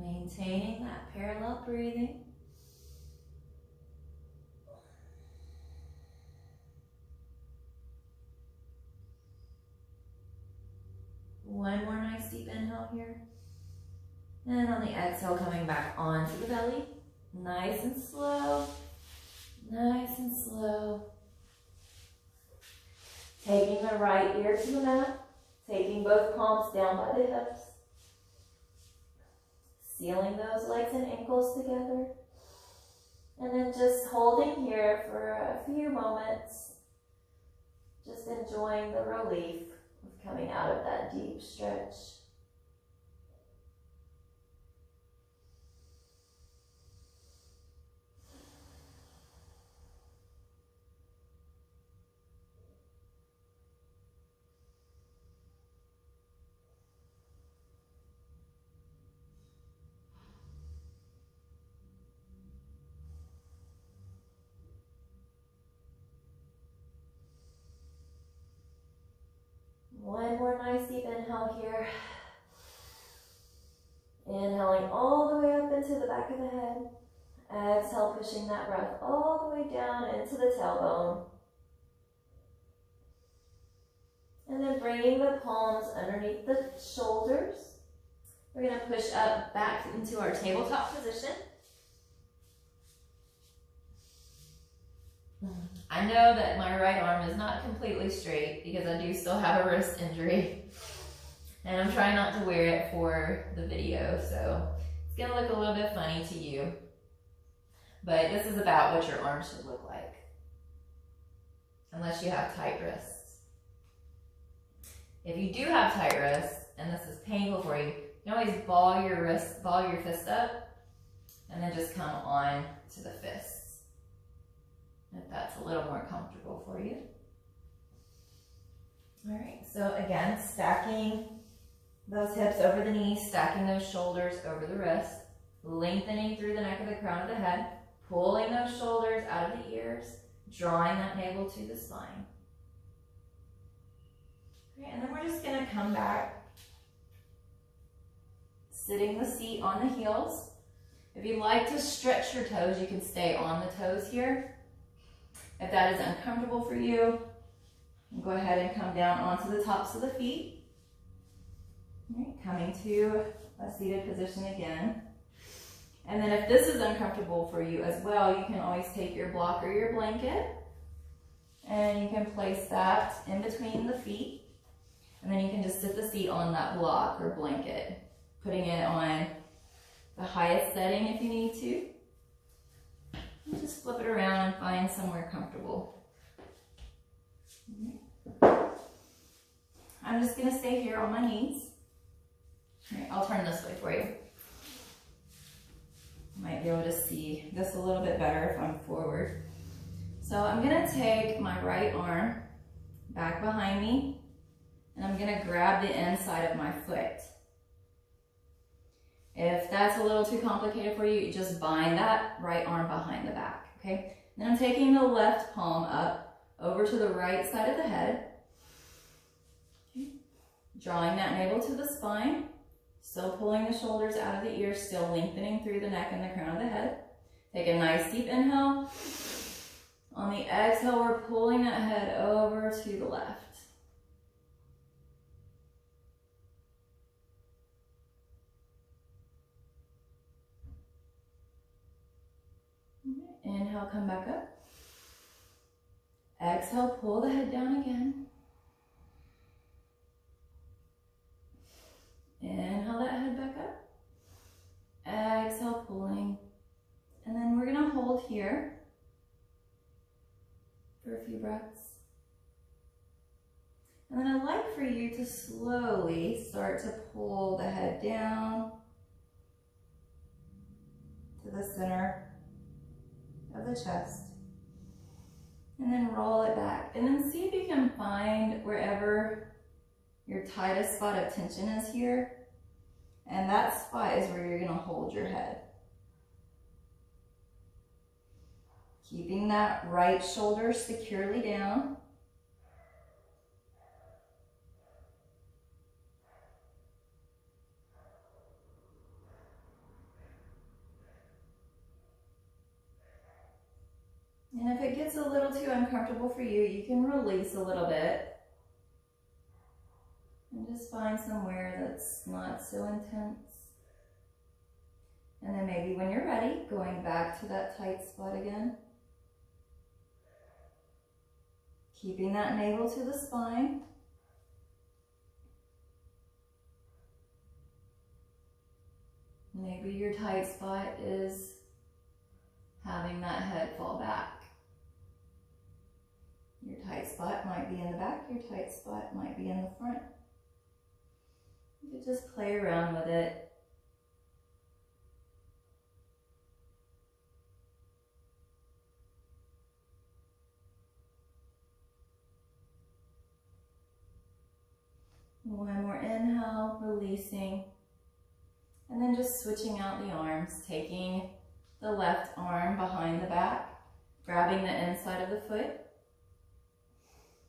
Maintaining that parallel breathing. One more nice deep inhale here. And on the exhale, coming back onto the belly. Nice and slow. Nice and slow. Taking the right ear to the mat. Taking both palms down by the hips. Sealing those legs and ankles together. And then just holding here for a few moments. Just enjoying the relief of coming out of that deep stretch. One more nice deep inhale here. Inhaling all the way up into the back of the head. Exhale, pushing that breath all the way down into the tailbone. And then bringing the palms underneath the shoulders. We're going to push up back into our tabletop position. I know that my right arm is not completely straight because I do still have a wrist injury. And I'm trying not to wear it for the video, so it's going to look a little bit funny to you. But this is about what your arm should look like. Unless you have tight wrists. If you do have tight wrists, and this is painful for you, you can always ball your fist up, and then just come on to the fists. If that's a little more comfortable for you. All right, so again, stacking those hips over the knees, stacking those shoulders over the wrists, lengthening through the neck of the crown of the head, pulling those shoulders out of the ears, drawing that navel to the spine. Okay, and then we're just gonna come back, sitting the seat on the heels. If you like to stretch your toes, you can stay on the toes here. If that is uncomfortable for you, go ahead and come down onto the tops of the feet. All right, coming to a seated position again. And then if this is uncomfortable for you as well, you can always take your block or your blanket and you can place that in between the feet. And then you can just sit the seat on that block or blanket, putting it on the highest setting if you need to. And just flip it around and find somewhere comfortable. I'm just going to stay here on my knees. All right, I'll turn this way for you. You might be able to see this a little bit better if I'm forward. So I'm going to take my right arm back behind me and I'm going to grab the inside of my foot. If that's a little too complicated for you, just bind that right arm behind the back, okay? Then I'm taking the left palm up over to the right side of the head. Okay. Drawing that navel to the spine. Still pulling the shoulders out of the ears, still lengthening through the neck and the crown of the head. Take a nice deep inhale. On the exhale, we're pulling that head over to the left. Inhale, come back up. Exhale, pull the head down again. Inhale that head back up. Exhale, pulling. And then we're going to hold here for a few breaths. And then I'd like for you to slowly start to pull the head down to the center of the chest. And then roll it back. And then see if you can find wherever your tightest spot of tension is here. And that spot is where you're going to hold your head. Keeping that right shoulder securely down. And if it gets a little too uncomfortable for you, you can release a little bit. And just find somewhere that's not so intense. And then maybe when you're ready, going back to that tight spot again. Keeping that navel to the spine. Maybe your tight spot is having that head fall back. Your tight spot might be in the back, your tight spot might be in the front. You could just play around with it. One more inhale, releasing. And then just switching out the arms, taking the left arm behind the back, grabbing the inside of the foot,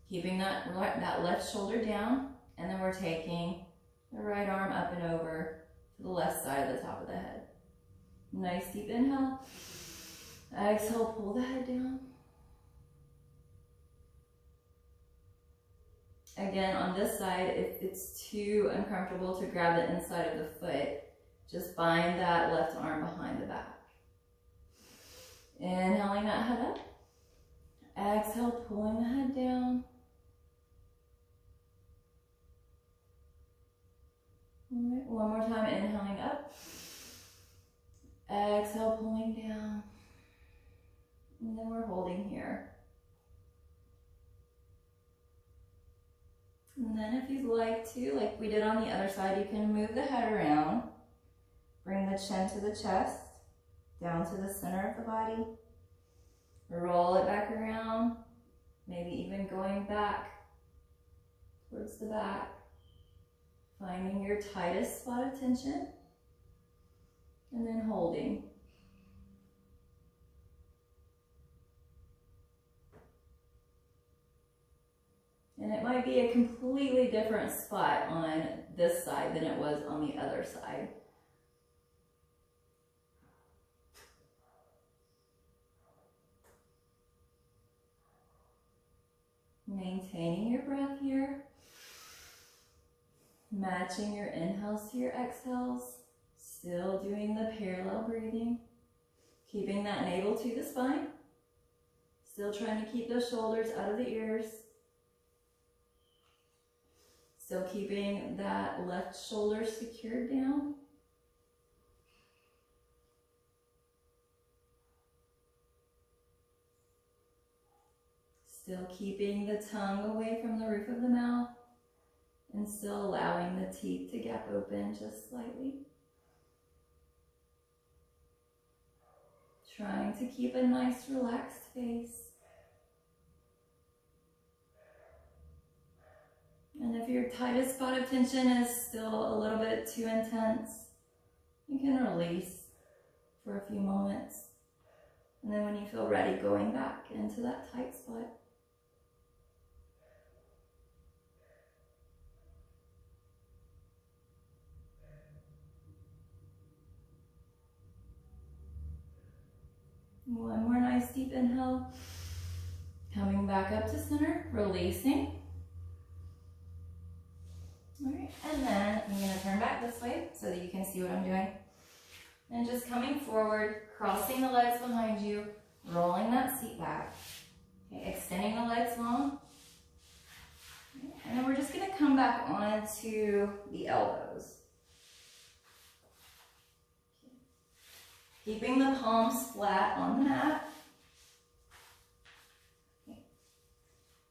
keeping that left shoulder down, and then we're taking the right arm up and over to the left side of the top of the head. Nice deep inhale. Exhale, pull the head down. Again, on this side, if it's too uncomfortable to grab the inside of the foot, just bind that left arm behind the back. Inhaling that head up. Exhale, pulling the head down. All right, one more time, inhaling up. Exhale, pulling down. And then we're holding here. And then if you'd like to, like we did on the other side, you can move the head around. Bring the chin to the chest, down to the center of the body. Roll it back around, maybe even going back towards the back. Finding your tightest spot of tension, and then holding. And it might be a completely different spot on this side than it was on the other side. Maintaining your breath here. Matching your inhales to your exhales. Still doing the parallel breathing. Keeping that navel to the spine. Still trying to keep those shoulders out of the ears. Still keeping that left shoulder secured down. Still keeping the tongue away from the roof of the mouth and still allowing the teeth to gap open just slightly. Trying to keep a nice relaxed face. And if your tightest spot of tension is still a little bit too intense, you can release for a few moments. And then when you feel ready, going back into that tight spot. One more nice deep inhale. Coming back up to center, releasing. All right, and then I'm going to turn back this way so that you can see what I'm doing. And just coming forward, crossing the legs behind you, rolling that seat back. Okay, extending the legs long. And then we're just going to come back onto the elbows. Keeping the palms flat on the mat.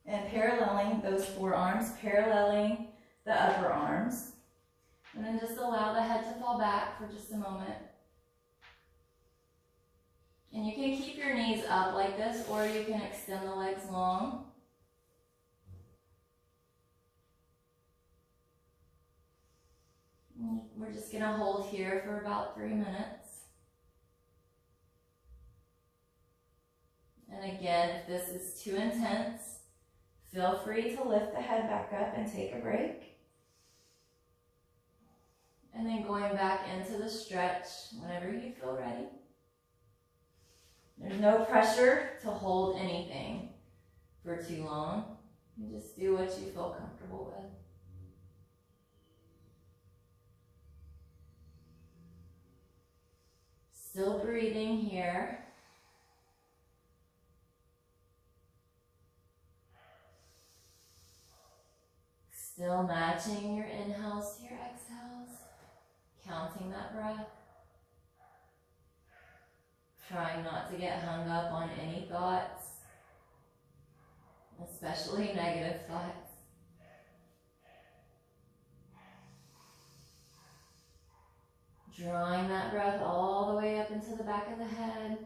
And paralleling those forearms, paralleling the upper arms. And then just allow the head to fall back for just a moment. And you can keep your knees up like this, or you can extend the legs long. And we're just going to hold here for about 3 minutes. And again, if this is too intense, feel free to lift the head back up and take a break. And then going back into the stretch whenever you feel ready. There's no pressure to hold anything for too long. You just do what you feel comfortable with. Still breathing here. Still matching your inhales to your exhales. Counting that breath. Trying not to get hung up on any thoughts, especially negative thoughts. Drawing that breath all the way up into the back of the head.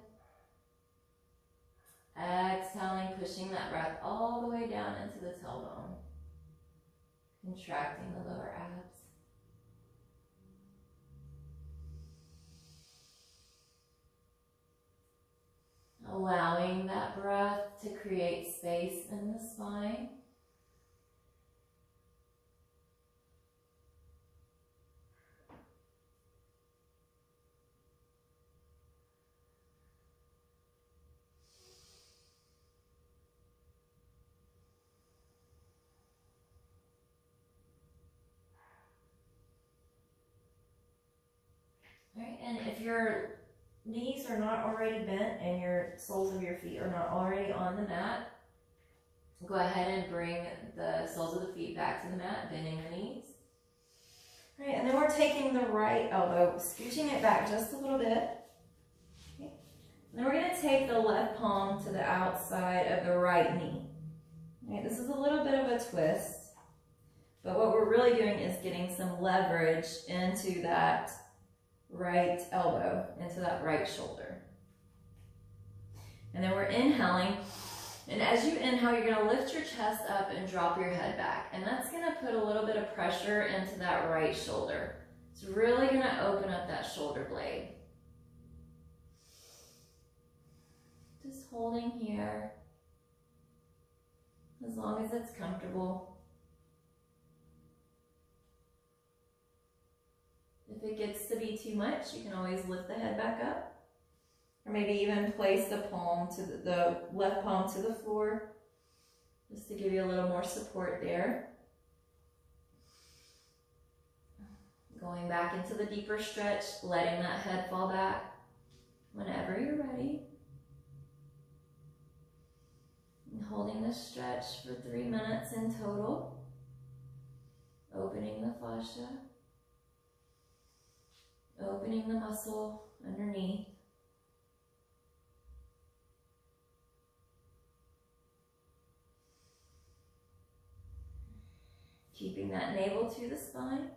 Exhaling, pushing that breath all the way down into the tailbone. Contracting the lower abs. Allowing that breath to create space in the spine. All right, and if your knees are not already bent and your soles of your feet are not already on the mat, go ahead and bring the soles of the feet back to the mat, bending the knees. All right, and then we're taking the right elbow, scooching it back just a little bit. Okay. And then we're going to take the left palm to the outside of the right knee. All right, this is a little bit of a twist, but what we're really doing is getting some leverage into that right elbow, into that right shoulder. And then we're inhaling, and as you inhale, you're going to lift your chest up and drop your head back, and that's going to put a little bit of pressure into that right shoulder. It's really going to open up that shoulder blade. Just holding here as long as it's comfortable. If it gets to be too much, you can always lift the head back up, or maybe even place the palm to the left palm to the floor, just to give you a little more support there. Going back into the deeper stretch, letting that head fall back whenever you're ready. And holding this stretch for 3 minutes in total. Opening the fascia. Opening the muscle underneath. Keeping that navel to the spine.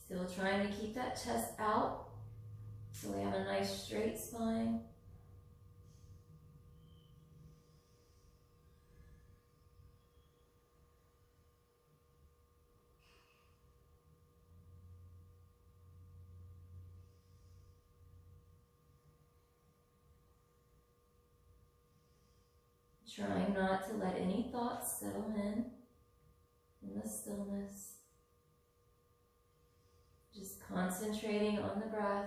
Still trying to keep that chest out so we have a nice straight spine. Trying not to let any thoughts settle in the stillness. Just concentrating on the breath,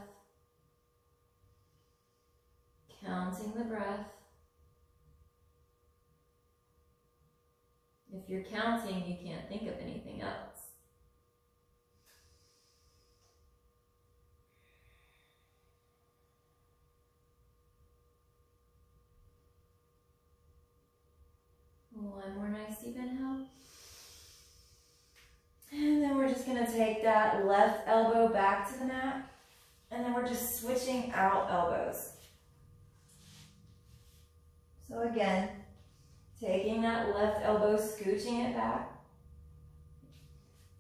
counting the breath. If you're counting, you can't think of anything else. One more nice deep inhale. And then we're just going to take that left elbow back to the mat. And then we're just switching out elbows. So again, taking that left elbow, scooching it back.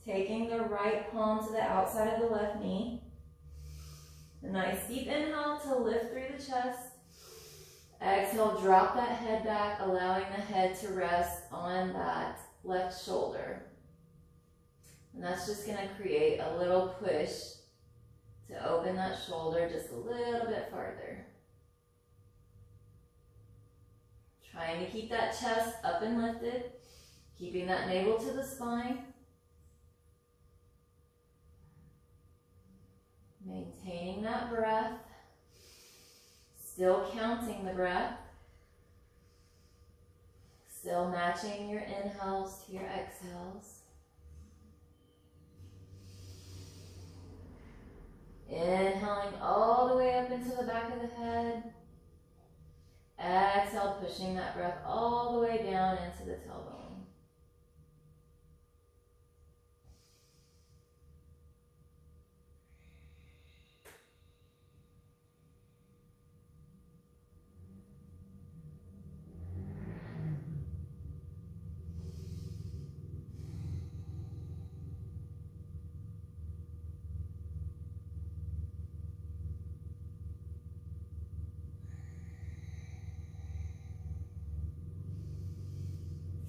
Taking the right palm to the outside of the left knee. A nice deep inhale to lift through the chest. Exhale, drop that head back, allowing the head to rest on that left shoulder. And that's just going to create a little push to open that shoulder just a little bit farther. Trying to keep that chest up and lifted, Keeping that navel to the spine. Maintaining that breath. Still counting the breath. Still matching your inhales to your exhales. Inhaling all the way up into the back of the head. Exhale, pushing that breath all the way down into the tailbone.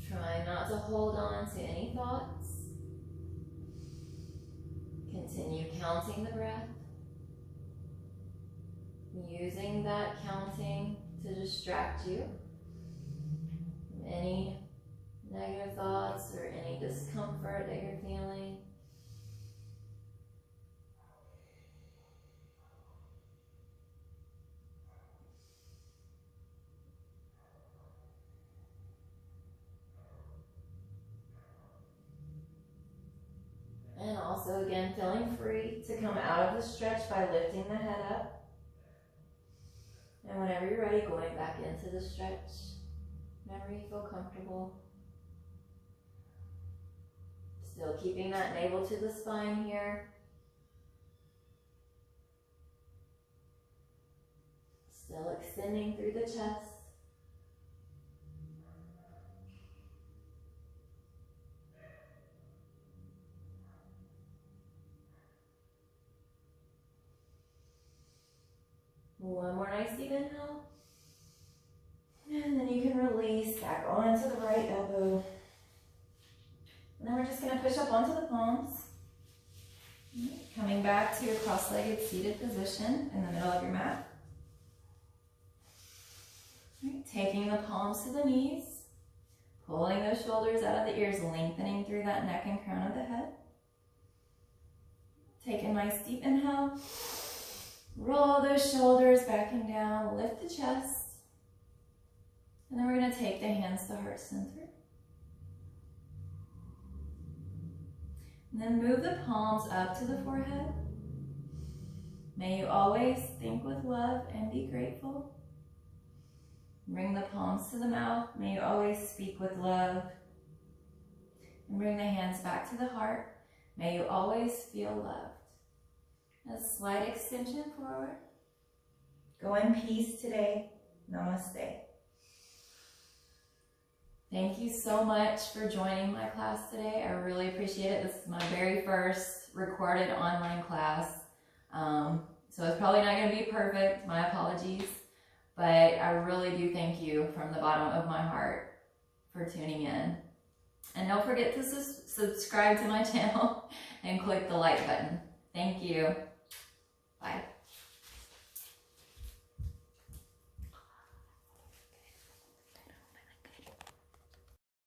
Try not to hold on to any thoughts. Continue counting the breath. Using that counting to distract you from any negative thoughts or any discomfort that you're feeling. And also, again, feeling free to come out of the stretch by lifting the head up. And whenever you're ready, going back into the stretch. Whenever you feel comfortable. Still keeping that navel to the spine here. Still extending through the chest. One more nice deep inhale. And then you can release back onto the right elbow. And then we're just going to push up onto the palms. Coming back to your cross-legged seated position in the middle of your mat. Taking the palms to the knees. Pulling those shoulders out of the ears, lengthening through that neck and crown of the head. Take a nice deep inhale. Roll those shoulders back and down, lift the chest. And then we're going to take the hands to heart center. And then move the palms up to the forehead. May you always think with love and be grateful. Bring the palms to the mouth. May you always speak with love. And bring the hands back to the heart. May you always feel loved. A slight extension forward. Go in peace today. Namaste. Thank you so much for joining my class today. I really appreciate it. This is my very first recorded online class. So it's probably not going to be perfect. My apologies. But I really do thank you from the bottom of my heart for tuning in. And don't forget to subscribe to my channel and click the like button. Thank you. Bye.